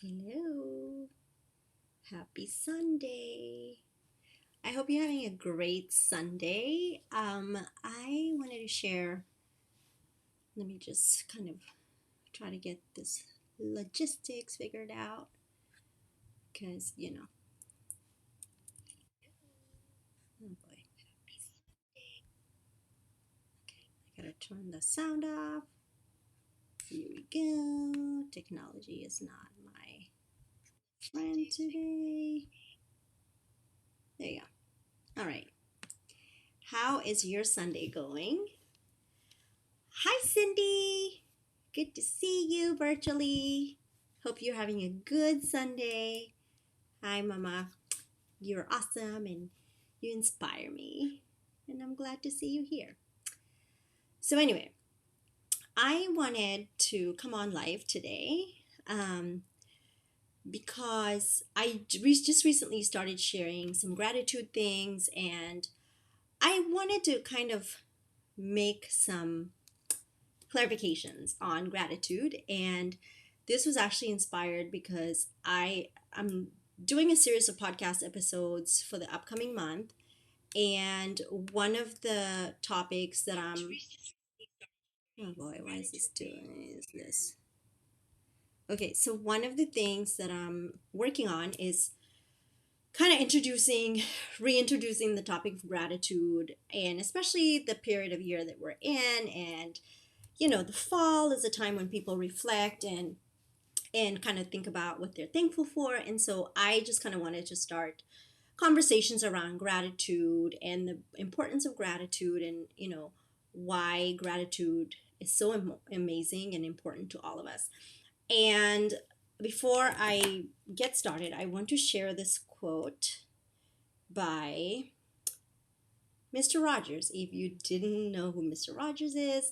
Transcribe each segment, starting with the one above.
Hello. Happy Sunday. I hope you're having a great Sunday. I wanted to share, let me just kind of try to get this logistics figured out because, oh boy. Okay, I gotta turn the sound off. Here we go. Technology is not my friend today. There you go. All right. How is your Sunday going? Hi, Cindy. Good to see you virtually. Hope you're having a good Sunday. Hi, Mama. You're awesome and you inspire me. And I'm glad to see you here. So, anyway, I wanted to come on live today because just recently started sharing some gratitude things, and I wanted to kind of make some clarifications on gratitude. And this was actually inspired because I'm doing a series of podcast episodes for the upcoming month. And one of the topics that oh boy, why is this doing is this? Okay, so one of the things that I'm working on is kind of reintroducing the topic of gratitude, and especially the period of year that we're in. And the fall is a time when people reflect and kind of think about what they're thankful for. And so I just kind of wanted to start conversations around gratitude and the importance of gratitude, and why gratitude is so amazing and important to all of us. And before I get started, I want to share this quote by Mr. Rogers. If you didn't know who Mr. Rogers is,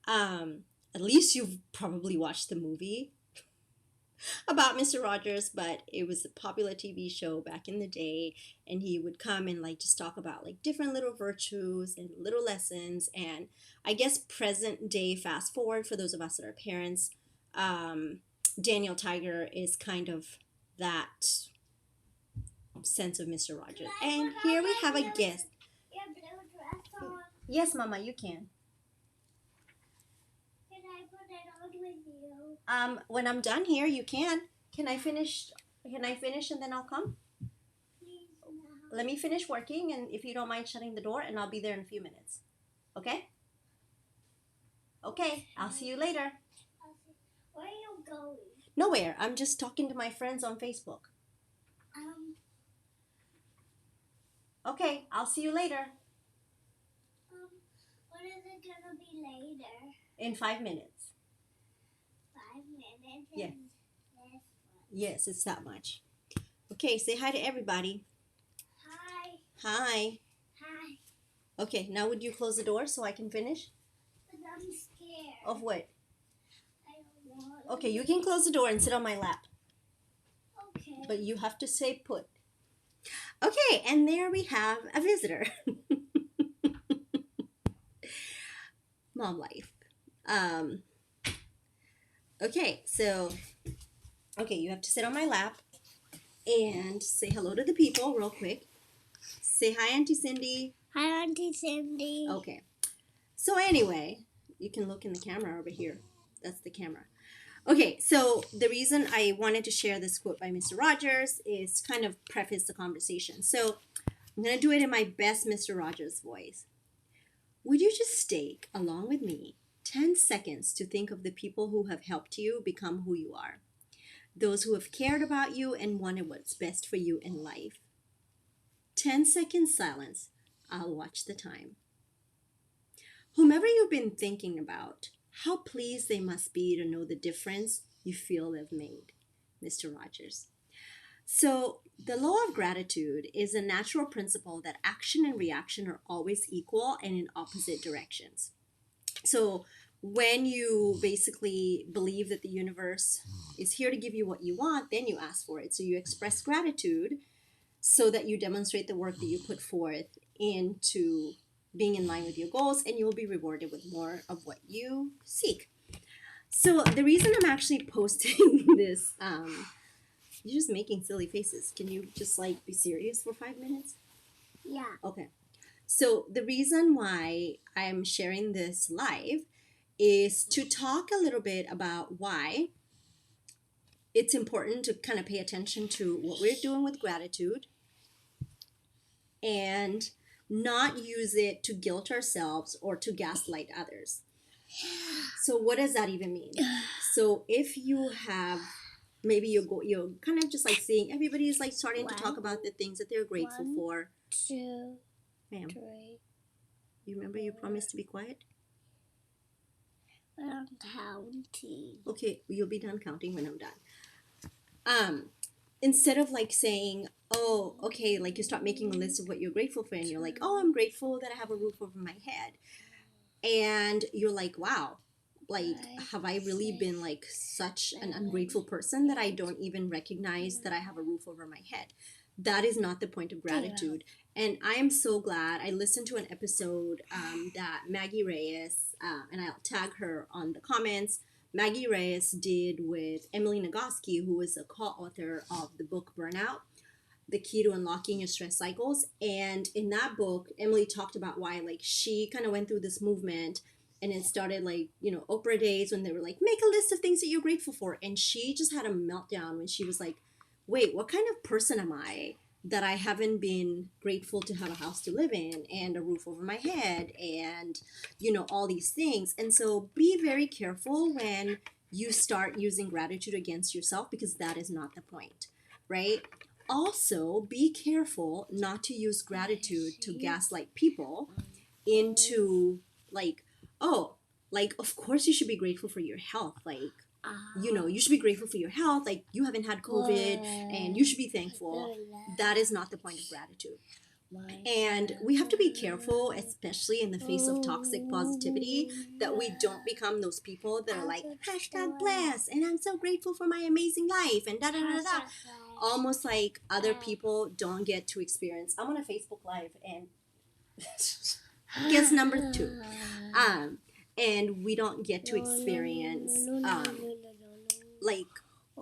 at least you've probably watched the movie about Mr. Rogers, but it was a popular TV show back in the day, and he would come and like just talk about like different little virtues and little lessons. And I guess present day, fast forward for those of us that are parents, Daniel Tiger is kind of that sense of Mr. Rogers. And here we have a guest. Yes, Mama, you can. Can I put it on with you? When I'm done here, you can. Can I finish? Can I finish and then I'll come? Please, no. Let me finish working, and if you don't mind shutting the door, and I'll be there in a few minutes. Okay? Okay, I'll see you later. Where are you going? Nowhere. I'm just talking to my friends on Facebook. Um, Okay, I'll see you later what is it gonna be later? in 5 minutes. 5 minutes? Yeah. This one. Yes, it's that much. Okay, say hi to everybody. Hi. Hi. Hi. Okay, now would you close the door so I can finish? But I'm scared. Of what? I don't want. Okay, you can close the door and sit on my lap, Okay. but you have to stay put. Okay, and there we have a visitor. Mom life. Um, okay, so, okay, you have to sit on my lap and say hello to the people real quick. Say hi, Auntie Cindy. Hi, Auntie Cindy. Okay. So anyway, you can look in the camera over here. That's the camera. Okay, so the reason I wanted to share this quote by Mr. Rogers is kind of preface the conversation. So I'm going to do it in my best Mr. Rogers voice. Would you just take, along with me, 10 seconds to think of the people who have helped you become who you are? Those who have cared about you and wanted what's best for you in life. 10-second silence. I'll watch the time. Whomever you've been thinking about, how pleased they must be to know the difference you feel they've made. Mr. Rogers. So, the law of gratitude is a natural principle that action and reaction are always equal and in opposite directions. So, when you basically believe that the universe is here to give you what you want, then you ask for it. So, you express gratitude so that you demonstrate the work that you put forth into being in line with your goals, and you will be rewarded with more of what you seek. So the reason I'm actually posting this You're just making silly faces. Can you just like be serious for 5 minutes? Yeah. Okay. So the reason why I'm sharing this live is to talk a little bit about why it's important to kind of pay attention to what we're doing with gratitude and not use it to guilt ourselves or to gaslight others. So what does that even mean? So if you have maybe you're kind of just like seeing everybody is like starting to talk about the things that they're grateful for. 2, Ma'am, 3. you remember you promised to be quiet? I'm counting. Okay, you'll be done counting when I'm done. Instead of like saying, oh, okay, like you start making a list of what you're grateful for and you're like, oh, I'm grateful that I have a roof over my head. And you're like, wow, like, have I really been like such an ungrateful person that I don't even recognize that I have a roof over my head? That is not the point of gratitude. And I am so glad I listened to an episode that Maggie Reyes, and I'll tag her on the comments, Maggie Reyes did with Emily Nagoski, who is a co-author of the book Burnout, The Key to Unlocking Your Stress Cycles. And in that book, Emily talked about why like she kind of went through this movement and it started like, Oprah days when they were like, make a list of things that you're grateful for. And she just had a meltdown when she was like, wait, what kind of person am I that I haven't been grateful to have a house to live in and a roof over my head and, all these things. And so be very careful when you start using gratitude against yourself because that is not the point, right? Also, be careful not to use gratitude to gaslight people into like, oh, like, of course you should be grateful for your health. Like, you should be grateful for your health. Like, you haven't had COVID and you should be thankful. That is not the point of gratitude. And we have to be careful, especially in the face of toxic positivity, that we don't become those people that are like, hashtag bless, and I'm so grateful for my amazing life, and da da da da. Almost like other people don't get to experience. I'm on a Facebook Live, and guess number 2. And we don't get to experience, like,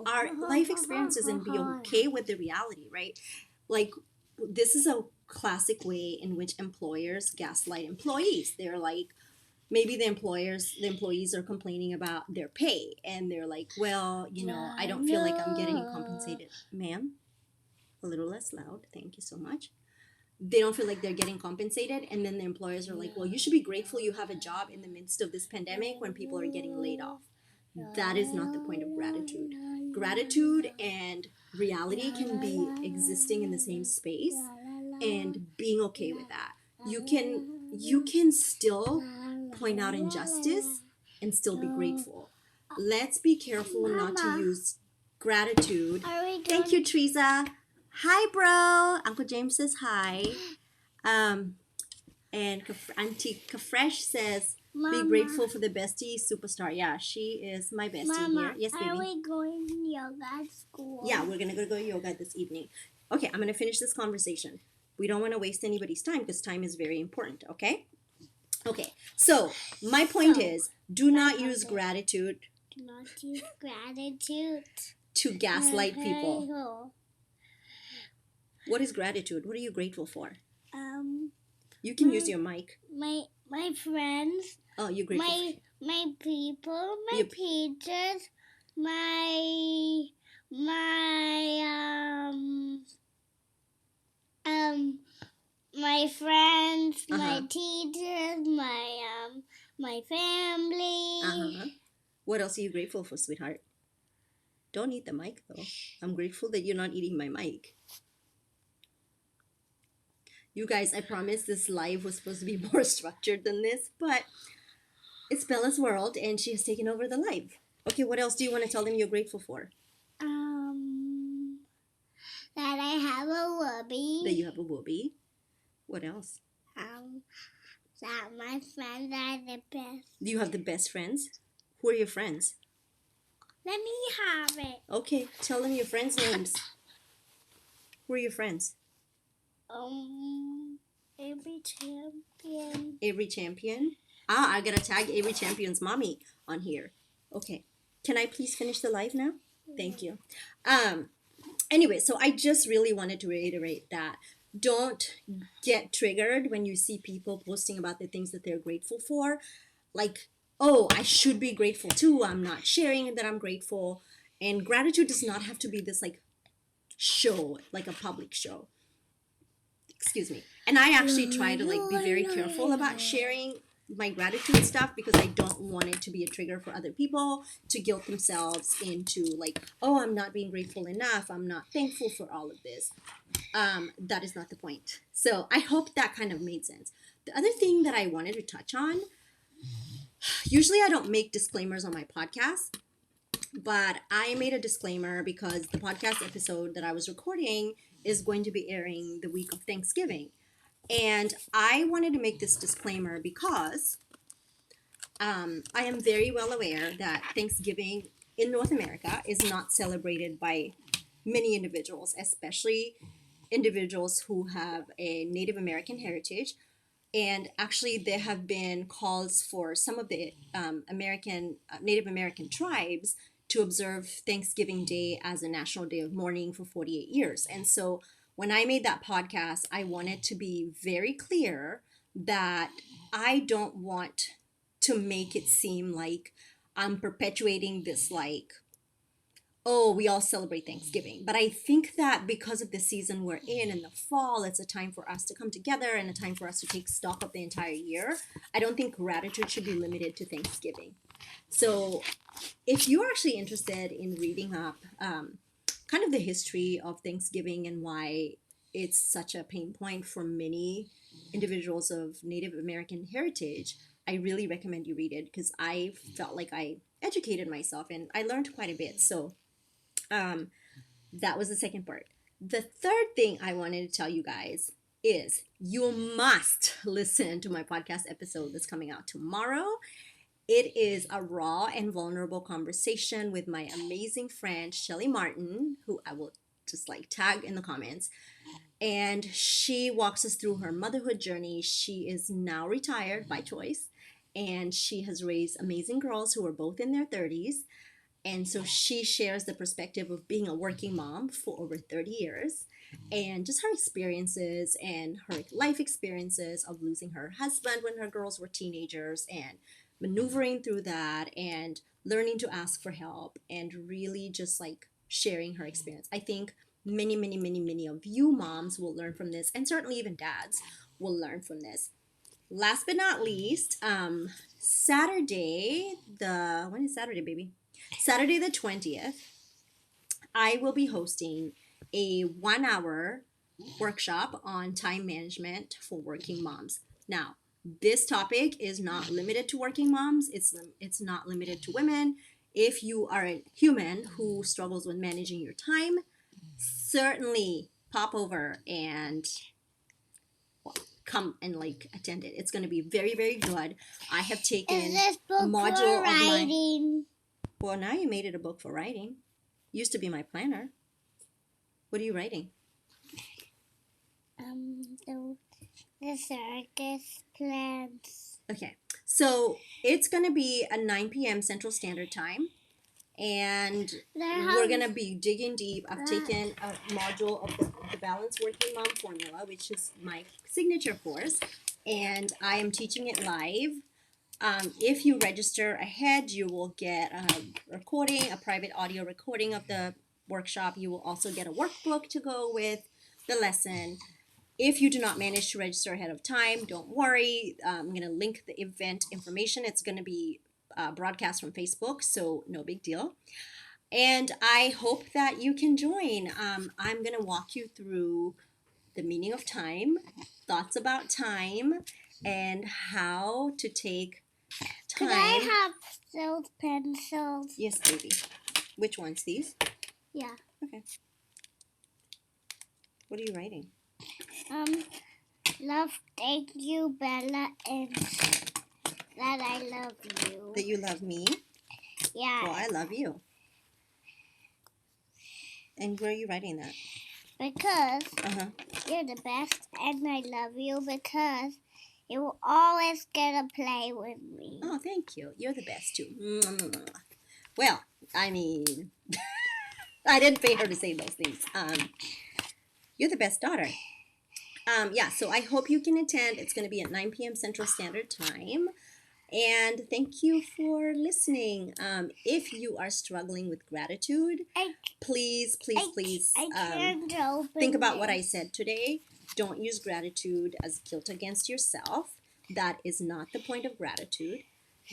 our life experiences and be okay with the reality, right? Like, this is a classic way in which employers gaslight employees. They're like, maybe the employees are complaining about their pay and they're like, well, I don't feel like I'm getting compensated. Ma'am, a little less loud. Thank you so much. They don't feel like they're getting compensated, and then the employers are like, well, you should be grateful you have a job in the midst of this pandemic when people are getting laid off. That is not the point of gratitude. Gratitude and reality can be existing in the same space and being okay with that. You can still point out injustice and still be grateful. Let's be careful not to use gratitude. Thank you, Teresa. Hi, bro. Uncle James says hi. And Auntie Kafresh says, be grateful for the bestie superstar. Yeah, she is my bestie here. Yes, baby. Are we going to yoga at school? Yeah, we're going to go yoga this evening. Okay, I'm going to finish this conversation. We don't want to waste anybody's time because time is very important, okay? Okay, so my point is, do not use gratitude to gaslight people. What is gratitude? What are you grateful for? You can use your mic. My friends. Oh, you're grateful. My people, my teachers, my friends, my teachers, my family. What else are you grateful for, sweetheart? Don't eat the mic though. I'm grateful that you're not eating my mic. You guys, I promise this live was supposed to be more structured than this, but it's Bella's world and she has taken over the live. Okay, what else do you want to tell them you're grateful for? That I have a whoopee. That you have a whoopee. What else? That my friends are the best. Do you have the best friends? Who are your friends? Let me have it. Okay, tell them your friends' names. Who are your friends? Avery Champion. Avery Champion? I gotta tag Avery Champion's mommy on here. Okay. Can I please finish the live now? Thank you. Anyway, so I just really wanted to reiterate that don't get triggered when you see people posting about the things that they're grateful for. Like, oh, I should be grateful too. I'm not sharing that I'm grateful. And gratitude does not have to be this like show, like a public show. Excuse me. And I actually try to like be very careful about sharing my gratitude stuff because I don't want it to be a trigger for other people to guilt themselves into like, oh, I'm not being grateful enough. I'm not thankful for all of this. That is not the point. So I hope that kind of made sense. The other thing that I wanted to touch on, usually I don't make disclaimers on my podcast, but I made a disclaimer because the podcast episode that I was recording is going to be airing the week of Thanksgiving. And I wanted to make this disclaimer because I am very well aware that Thanksgiving in North America is not celebrated by many individuals, especially individuals who have a Native American heritage. And actually, there have been calls for some of the Native American tribes to observe Thanksgiving Day as a national day of mourning for 48 years. And so when I made that podcast, I wanted to be very clear that I don't want to make it seem like I'm perpetuating this like, oh, we all celebrate Thanksgiving. But I think that because of the season we're in the fall, it's a time for us to come together and a time for us to take stock of the entire year. I don't think gratitude should be limited to Thanksgiving. So if you're actually interested in reading up kind of the history of Thanksgiving and why it's such a pain point for many individuals of Native American heritage, I really recommend you read it because I felt like I educated myself and I learned quite a bit. So that was the second part. The third thing I wanted to tell you guys is you must listen to my podcast episode that's coming out tomorrow. It is a raw and vulnerable conversation with my amazing friend, Shelly Martin, who I will just like tag in the comments. And she walks us through her motherhood journey. She is now retired by choice, and she has raised amazing girls who are both in their 30s. And so she shares the perspective of being a working mom for over 30 years and just her experiences and her life experiences of losing her husband when her girls were teenagers and maneuvering through that and learning to ask for help and really just like sharing her experience. I think many of you moms will learn from this, and certainly even dads will learn from this. Last but not least, Saturday, when is Saturday, baby? Saturday the 20th, I will be hosting a 1-hour workshop on time management for working moms. Now, this topic is not limited to working moms. It's not limited to women. If you are a human who struggles with managing your time, certainly pop over and come and like attend it. It's going to be very, very good. I have taken Is this book a module for writing? Well, now you made it a book for writing. Used to be my planner. What are you writing? The circus plans. Okay, so it's going to be at 9 p.m. Central Standard Time. And we're going to be digging deep. I've taken a module of the Balanced Working Mom Formula, which is my signature course. And I am teaching it live. If you register ahead, you will get a private audio recording of the workshop. You will also get a workbook to go with the lesson. If you do not manage to register ahead of time, don't worry. I'm going to link the event information. It's going to be broadcast from Facebook, so no big deal. And I hope that you can join. I'm going to walk you through the meaning of time, thoughts about time, and how to take time. Could I have those pencils? Yes, baby. Which ones? These? Yeah. Okay. What are you writing? Love, thank you, Bella, and that I love you. That you love me? Yeah. Well, I love you. And where are you writing that? Because you're the best, and I love you because you will always get to play with me. Oh, thank you. You're the best too. Well, I mean, I didn't pay her to say those things. You're the best daughter. Yeah, so I hope you can attend. It's going to be at 9 p.m. Central Standard Time. And thank you for listening. If you are struggling with gratitude, please can't open think about it. what I said today. Don't use gratitude as guilt against yourself. That is not the point of gratitude.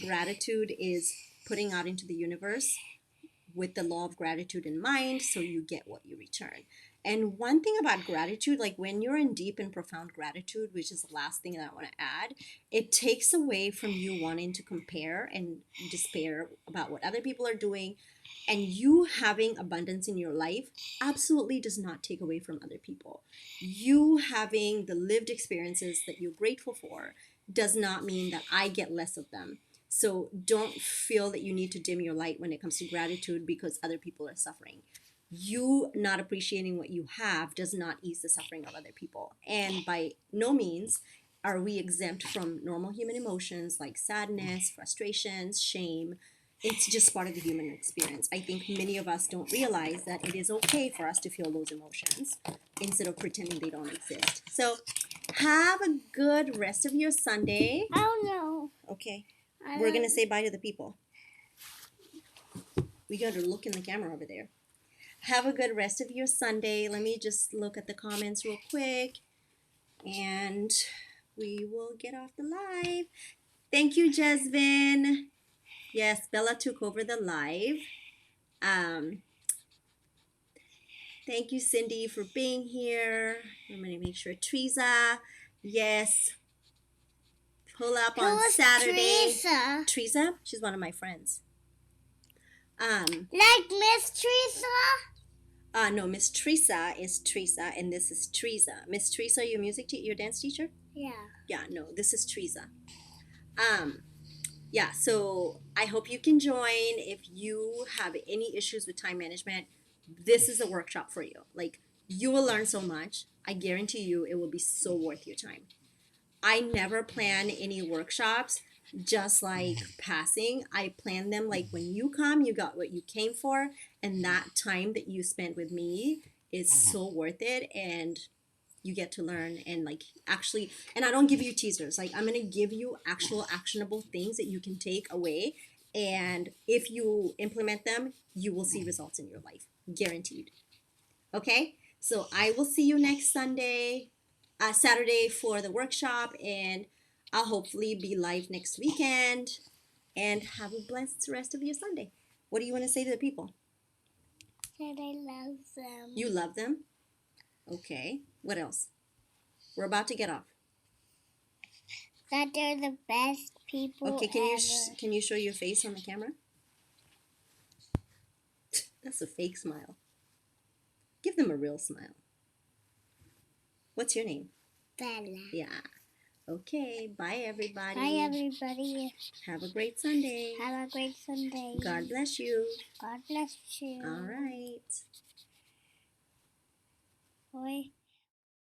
Gratitude is putting out into the universe with the law of gratitude in mind, so you get what you return. And one thing about gratitude, like when you're in deep and profound gratitude, which is the last thing that I want to add, it takes away from you wanting to compare and despair about what other people are doing. And you having abundance in your life absolutely does not take away from other people. You having the lived experiences that you're grateful for does not mean that I get less of them. So don't feel that you need to dim your light when it comes to gratitude because other people are suffering. You not appreciating what you have does not ease the suffering of other people. And by no means are we exempt from normal human emotions like sadness, frustrations, shame. It's just part of the human experience. I think many of us don't realize that it is okay for us to feel those emotions instead of pretending they don't exist. So have a good rest of your Sunday. Oh no. Okay. We're going to say bye to the people. We got to look in the camera over there. Have a good rest of your Sunday. Let me just look at the comments real quick. And we will get off the live. Thank you, Jasmine. Yes, Bella took over the live. Thank you, Cindy, for being here. I'm going to make sure. Teresa, yes. Pull up on Saturday. Teresa? She's one of my friends. Like Miss Teresa? No, Miss Teresa is Teresa, and this is Teresa. Miss Teresa, your your dance teacher? Yeah. Yeah, no, this is Teresa. Yeah, so I hope you can join. If you have any issues with time management, this is a workshop for you. Like, you will learn so much. I guarantee you it will be so worth your time. I never plan any workshops just like passing. I plan them like when you come, you got what you came for, and that time that you spent with me is so worth it, and you get to learn and like actually, and I don't give you teasers. Like, I'm going to give you actual actionable things that you can take away, and if you implement them, you will see results in your life, guaranteed. Okay? So I will see you next Saturday for the workshop, and I'll hopefully be live next weekend. And have a blessed rest of your Sunday. What do you want to say to the people? That I love them. You love them? Okay. What else? We're about to get off. That they're the best people Okay, ever. Can you show your face on the camera? That's a fake smile. Give them a real smile. What's your name? Bella. Yeah. Okay. Bye, everybody. Bye, everybody. Have a great Sunday. Have a great Sunday. God bless you. God bless you. All right. Boy.